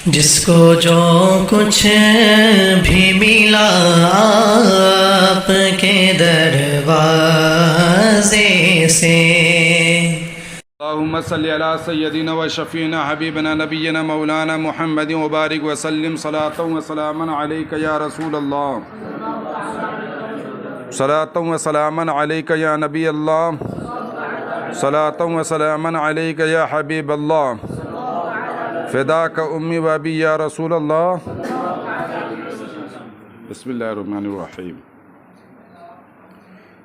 جس کو جو کچھ بھی ملا آپ کے دروازے سے، اللهم صل على سيدنا وشفينا حبيبنا نبينا مولانا محمد وبارك وسلم صلاة وسلاما عليك يا رسول الله، صلاة وسلاما عليك يا نبي الله، صلاة وسلاما عليك يا حبيب الله، فداك أمي وأبي يا رسول الله. بسم الله الرحمن الرحيم.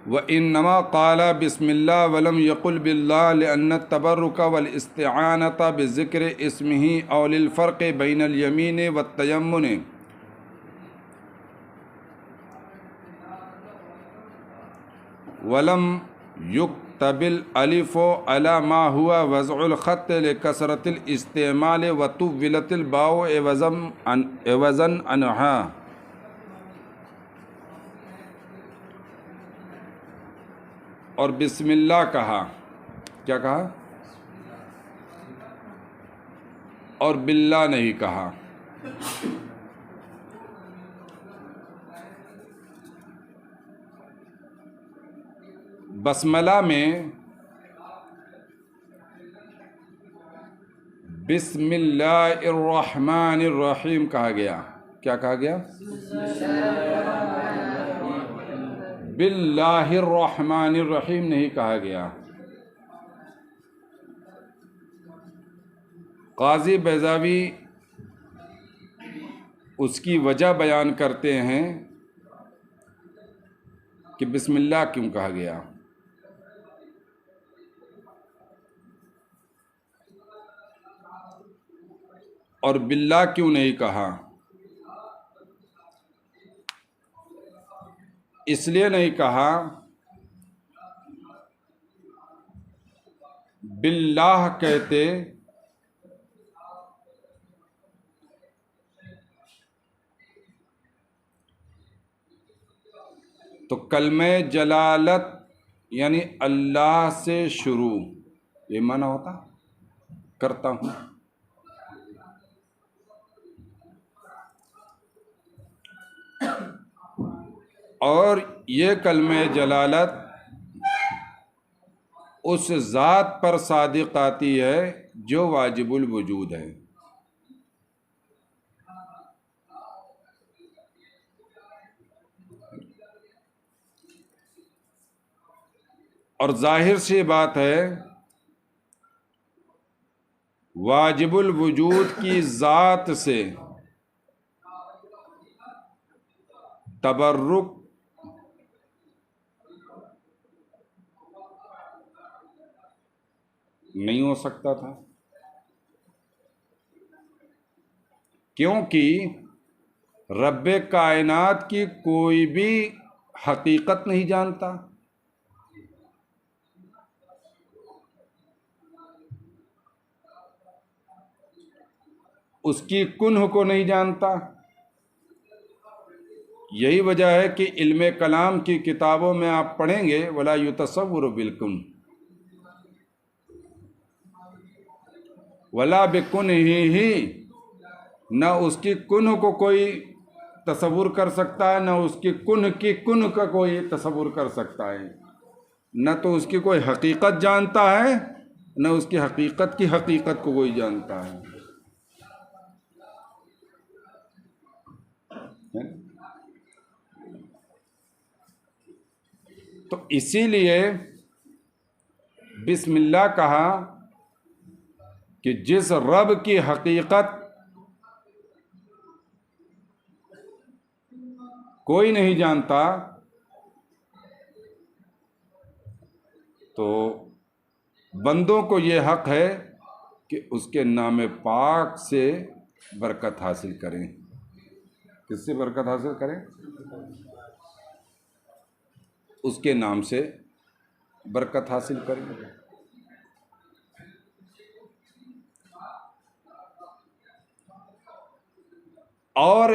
وإنما قال بسم الله ولم يقل بالله لأن التبرك والاستعانة بذكر اسمه أو للفرق بين اليمين والتيمن ولم يكتب الألف على ما هو وضع الخط لكثرة الاستعمال وطولت الباء عوضا عنها. اور بسم اللہ کہا، کیا کہا؟ اور باللہ نہیں کہا. بسملہ میں بسم اللہ الرحمن الرحیم کہا گیا. کیا کہا گیا؟ باللہ الرحمن الرحیم نہیں کہا گیا. قاضی بیضاوی اس کی وجہ بیان کرتے ہیں کہ بسم اللہ کیوں کہا گیا. اور باللہ کیوں نہیں کہا؟ اس لیے نہیں کہا، باللہ کہتے تو کلمہ جلالت یعنی اللہ سے شروع یہ معنی ہوتا کرتا ہوں. اور یہ کلمہ جلالت اس ذات پر صادق آتی ہے جو واجب الوجود ہے. اور ظاہر سی بات ہے واجب الوجود کی ذات سے تبرک نہیں ہو سکتا تھا، کیونکہ رب کائنات کی کوئی بھی حقیقت نہیں جانتا، اس کی کنہ کو نہیں جانتا. یہی وجہ ہے کہ علم کلام کی کتابوں میں آپ پڑھیں گے ولا یتصور بالکن ولا بکنہ ہی، نہ اس کی کنہ کو کوئی تصور کر سکتا ہے، نہ اس کی کنہ کا کوئی تصور کر سکتا ہے، نہ تو اس کی کوئی حقیقت جانتا ہے، نہ اس کی حقیقت کو کوئی جانتا ہے. تو اسی لیے بسم اللہ کہا کہ جس رب کی حقیقت کوئی نہیں جانتا تو بندوں کو یہ حق ہے کہ اس کے نام پاک سے برکت حاصل کریں. کس سے برکت حاصل کریں؟ اس کے نام سے برکت حاصل کریں. اور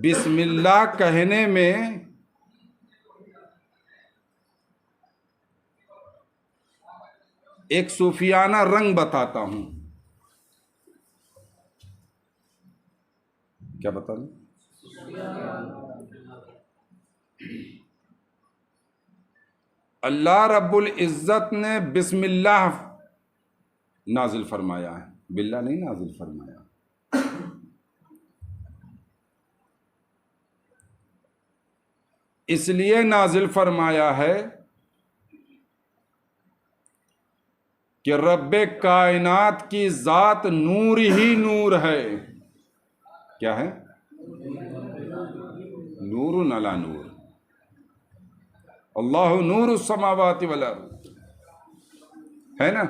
بسم اللہ کہنے میں ایک صوفیانہ رنگ بتاتا ہوں. کیا بتا دوں؟ اللہ رب العزت نے بسم اللہ نازل فرمایا ہے، باللہ نہیں نازل فرمایا. اس لیے نازل فرمایا ہے کہ رب کائنات کی ذات نور ہی نور ہے. کیا ہے؟ نور علی نور. اللہ نور السماوات والارض، ہے نا.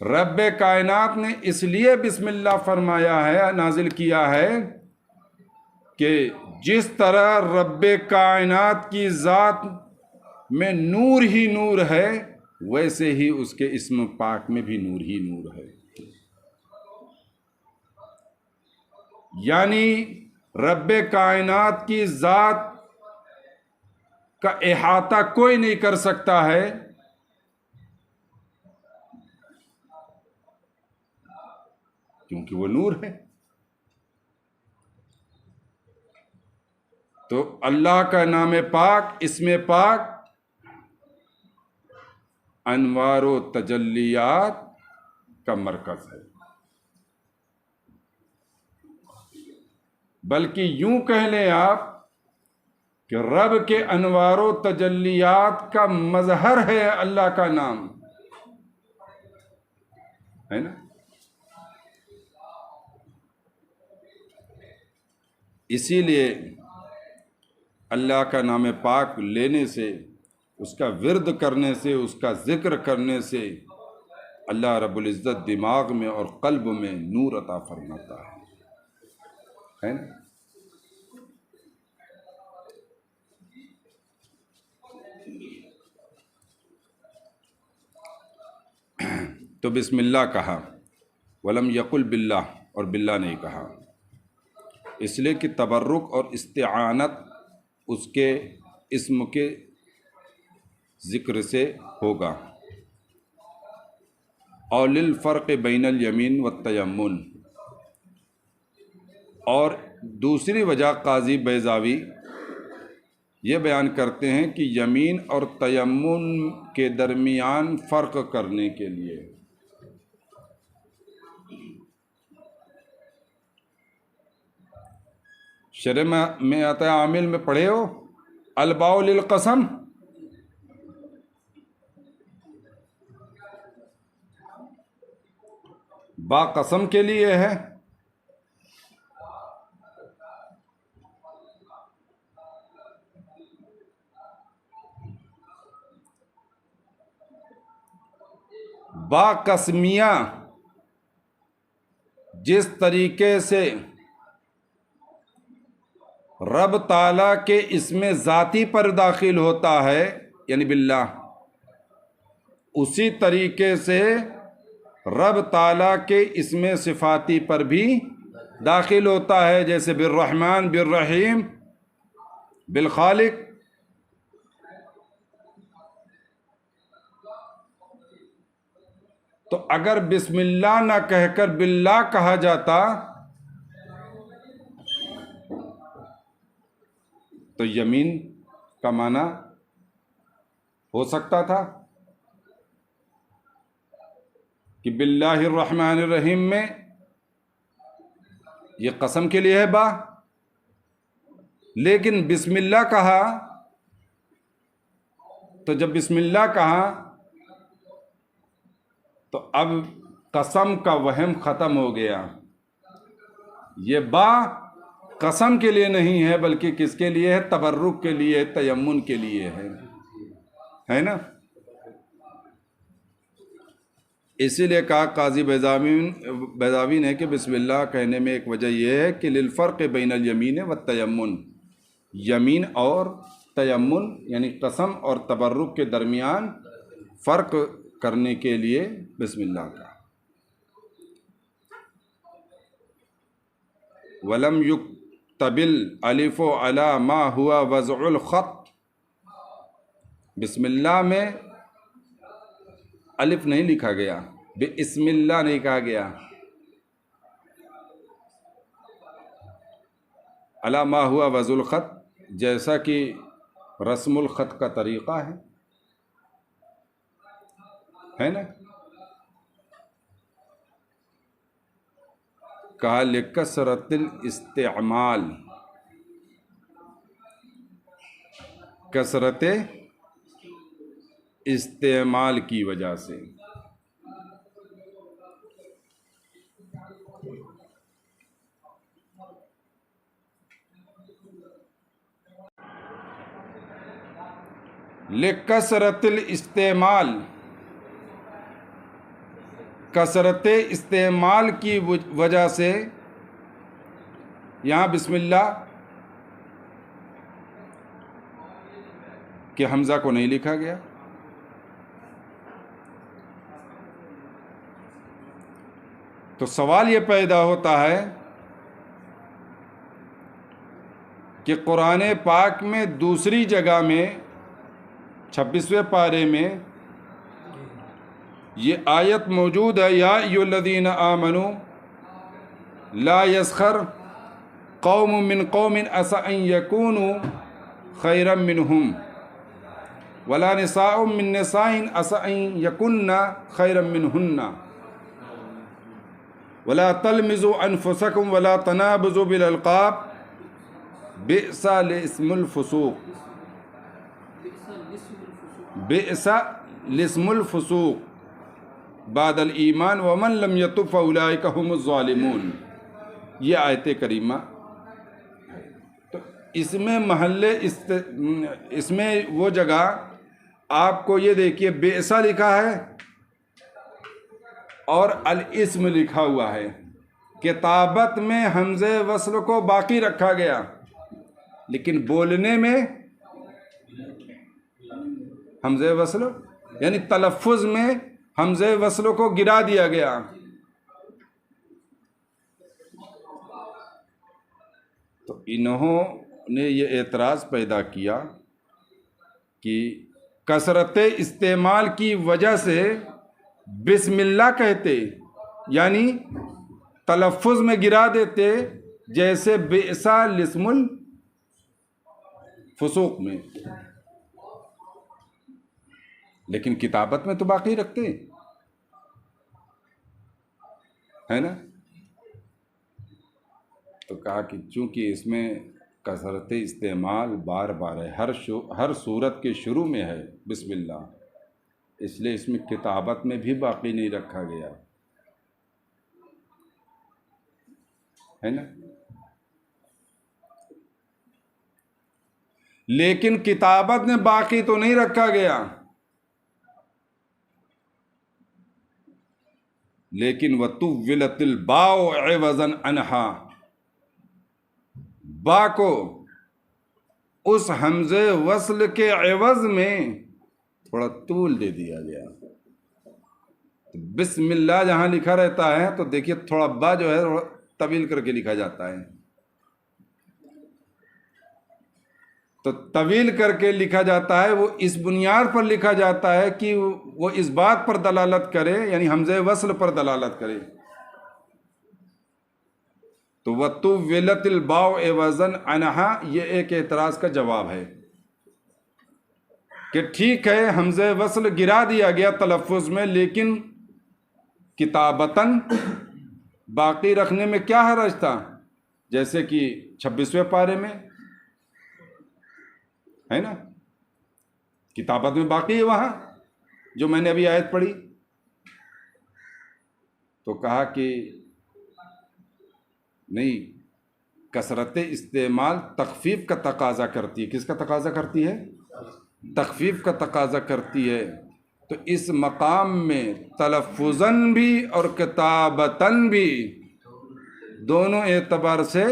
رب کائنات نے اس لیے بسم اللہ فرمایا ہے، نازل کیا ہے کہ جس طرح رب کائنات کی ذات میں نور ہی نور ہے، ویسے ہی اس کے اسم پاک میں بھی نور ہی نور ہے. یعنی رب کائنات کی ذات کا احاطہ کوئی نہیں کر سکتا ہے، کیونکہ وہ نور ہے. تو اللہ کا نام پاک، اسم پاک انوار و تجلیات کا مرکز ہے. بلکہ یوں کہہ لیں آپ کہ رب کے انوار و تجلیات کا مظہر ہے اللہ کا نام، ہے نا. اسی لیے اللہ کا نام پاک لینے سے، اس کا ورد کرنے سے، اس کا ذکر کرنے سے اللہ رب العزت دماغ میں اور قلب میں نور عطا فرماتا ہے نا. تو بسم اللہ کہا، ولم یقل باللہ، اور باللہ نہیں کہا، اس لیے کہ تبرک اور استعانت اس کے اسم کے ذکر سے ہوگا. اور للفرق بین الیمین والتیمن، اور دوسری وجہ قاضی بیضاوی یہ بیان کرتے ہیں کہ یمین اور تیمم کے درمیان فرق کرنے کے لیے. شرح میں آتا ہے، عامل میں پڑھے ہو الباء للقسم، با قسم کے لیے ہے. با قسمیہ جس طریقے سے رب تعالیٰ کے اسم ذاتی پر داخل ہوتا ہے، یعنی باللہ، اسی طریقے سے رب تعالیٰ کے اسم صفاتی پر بھی داخل ہوتا ہے، جیسے بالرحمن، بالرحیم، بالخالق. تو اگر بسم اللہ نہ کہہ کر باللہ کہا جاتا تو یمین کا معنی ہو سکتا تھا کہ باللہ الرحمن الرحیم میں یہ قسم کے لیے ہے با، لیکن بسم اللہ کہا تو جب بسم اللہ کہا تو اب قسم کا وہم ختم ہو گیا. یہ با قسم کے لیے نہیں ہے، بلکہ کس کے لیے ہے؟ تبرک کے لیے، تیمن کے لیے ہے نا. اسی لیے کہا قاضی بیضاوی نے کہ بسم اللہ کہنے میں ایک وجہ یہ ہے کہ للفرق بین الیمین والتیمن، یمین اور تیمن یعنی قسم اور تبرک کے درمیان فرق کرنے کے لیے بسم اللہ کا. ولم یکتب الالف علی ما ہوا وضع الخط، بسم اللہ میں الف نہیں لکھا گیا، بسم اللہ نہیں کہا گیا، علی ما ہوا وضع الخط، جیسا کہ رسم الخط کا طریقہ ہے نا. کہا لکثرت الاستعمال، کثرت استعمال کی وجہ سے. لکثرت الاستعمال، کثرت استعمال کی وجہ سے. یہاں بسم اللہ کہ حمزہ کو نہیں لکھا گیا، تو سوال یہ پیدا ہوتا ہے کہ قرآن پاک میں دوسری جگہ میں 26ویں پارے میں یہ آیت موجود ہے، یا ایھا الذین آمنوا لا یسخر قوم من قوم عسى ان یکونوا خیرا منہم ولا نساء من نساء عسى ان یکن خیرا منہن ولا تلمزوا انفسکم ولا تنابزوا بالالقاب بئس الاسم الفسوق، بئس الاسم الفسوق بعد الایمان ومن لم یتب فاولئک هم الظالمون. یہ آیت کریمہ. تو اس میں اس میں وہ جگہ آپ کو یہ دیکھیے بئس لکھا ہے اور الاسم لکھا ہوا ہے. کتابت میں حمزہ وصل کو باقی رکھا گیا، لیکن بولنے میں حمزہ وصل یعنی تلفظ میں حمزہ وصل کو گرا دیا گیا. تو انہوں نے یہ اعتراض پیدا کیا کہ کثرت استعمال کی وجہ سے بسم اللہ کہتے یعنی تلفظ میں گرا دیتے، جیسے بئس الاسم الفسوق میں، لیکن کتابت میں تو باقی رکھتے ہے نا. تو کہا کہ چونکہ اس میں کثرت استعمال بار بار ہے، ہر صورت کے شروع میں ہے بسم اللہ، اس لیے اس میں کتابت میں بھی باقی نہیں رکھا گیا ہے نا. لیکن کتابت میں باقی تو نہیں رکھا گیا، لیکن وَطُوِّلَتِ الْبَاءُ عِوَضًا عَنْهَا، با کو اس حمزے وصل کے عوض میں تھوڑا طول دے دیا گیا. بسم اللہ جہاں لکھا رہتا ہے تو دیکھیے تھوڑا با جو ہے تھوڑا طویل کر کے لکھا جاتا ہے. تو طویل کر کے لکھا جاتا ہے، وہ اس بنیاد پر لکھا جاتا ہے کہ وہ اس بات پر دلالت کرے، یعنی حمزہ وصل پر دلالت کرے. تو وَطُوِّلَتِ الْبَاءُ عِوَضًا عَنْهَا یہ ایک اعتراض کا جواب ہے کہ ٹھیک ہے حمزہ وصل گرا دیا گیا تلفظ میں، لیکن کتابتاً باقی رکھنے میں کیا حرج تھا، جیسے کہ 26ویں پارے میں ہے نا، کتابت میں باقی ہے وہاں جو میں نے ابھی آیت پڑھی. تو کہا کہ نہیں، کثرت استعمال تخفیف کا تقاضا کرتی ہے. کس کا تقاضا کرتی ہے؟ تخفیف کا تقاضا کرتی ہے. تو اس مقام میں تلفظاً بھی اور کتابتاً بھی دونوں اعتبار سے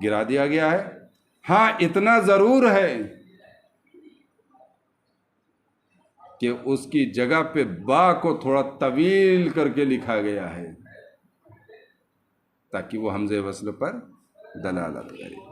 گرا دیا گیا ہے. ہاں اتنا ضرور ہے کہ اس کی جگہ پہ با کو تھوڑا طویل کر کے لکھا گیا ہے تاکہ وہ حمزہ وصل پر دلالت کرے.